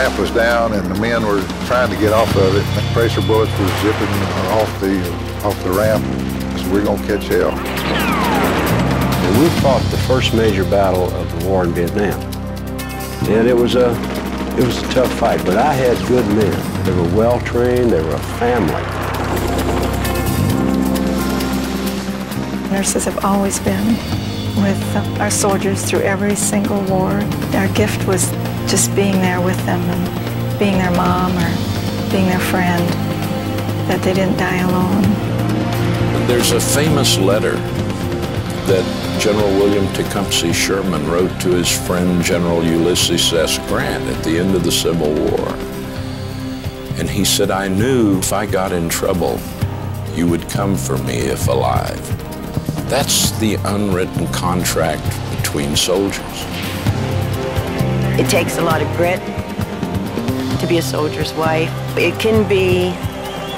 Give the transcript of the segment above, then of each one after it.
ramp was down and the men were trying to get off of it. The pressure bullets were zipping off the ramp. So we're gonna catch hell. And we fought the first major battle of the war in Vietnam. And it was a tough fight, but I had good men. They were well-trained, they were a family. Nurses have always been with our soldiers through every single war. Our gift was just being there with them and being their mom or being their friend, that they didn't die alone. There's a famous letter that General William Tecumseh Sherman wrote to his friend General Ulysses S. Grant at the end of the Civil War. And he said, "I knew if I got in trouble, you would come for me if alive." That's the unwritten contract between soldiers. It takes a lot of grit to be a soldier's wife. It can be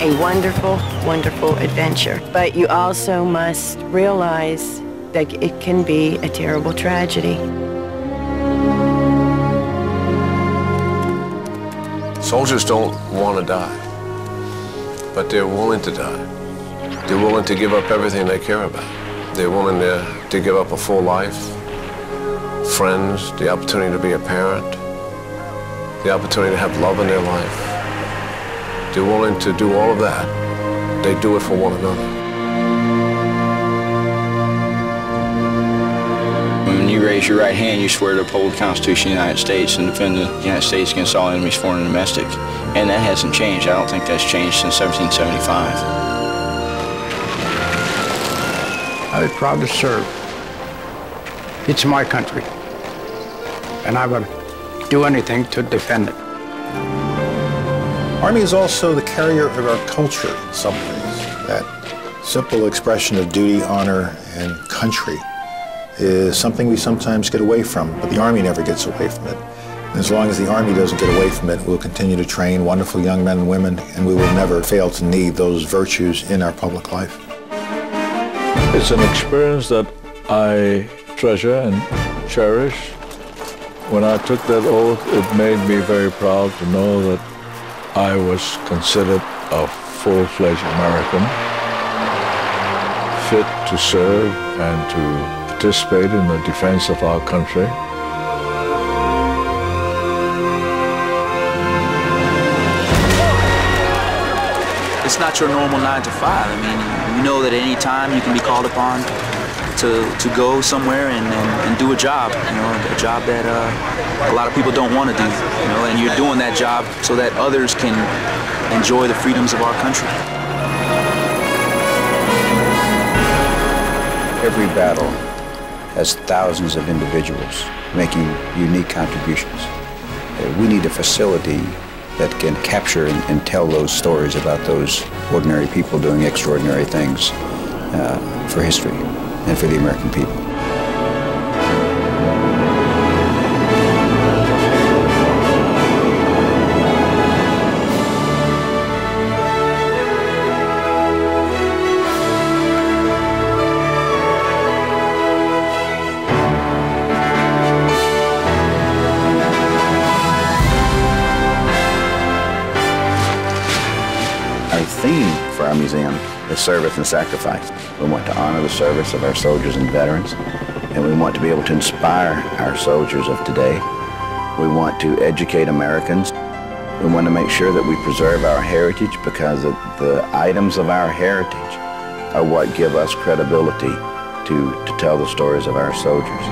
a wonderful, wonderful adventure, but you also must realize that it can be a terrible tragedy. Soldiers don't want to die, but they're willing to die. They're willing to give up everything they care about. They're willing to give up a full life, friends, the opportunity to be a parent, the opportunity to have love in their life. They're willing to do all of that. They do it for one another. When you raise your right hand, you swear to uphold the Constitution of the United States and defend the United States against all enemies, foreign and domestic. And that hasn't changed. I don't think that's changed since 1775. I was proud to serve. It's my country, and I would do anything to defend it. Army is also the carrier of our culture in some ways. That simple expression of duty, honor, and country is something we sometimes get away from, but the Army never gets away from it. And as long as the Army doesn't get away from it, we'll continue to train wonderful young men and women, and we will never fail to need those virtues in our public life. It's an experience that I treasure and cherish. When I took that oath, it made me very proud to know that I was considered a full-fledged American, fit to serve and to participate in the defense of our country. It's not your normal 9 to 5. I mean, you know that at any time you can be called upon to go somewhere and do a job, you know, a job that a lot of people don't want to do, you know, and you're doing that job so that others can enjoy the freedoms of our country. Every battle has thousands of individuals making unique contributions. We need a facility that can capture and tell those stories about those ordinary people doing extraordinary things for history and for the American people. Our theme for our museum is service and sacrifice. We want to honor the service of our soldiers and veterans, and we want to be able to inspire our soldiers of today. We want to educate Americans. We want to make sure that we preserve our heritage, because the items of our heritage are what give us credibility to tell the stories of our soldiers.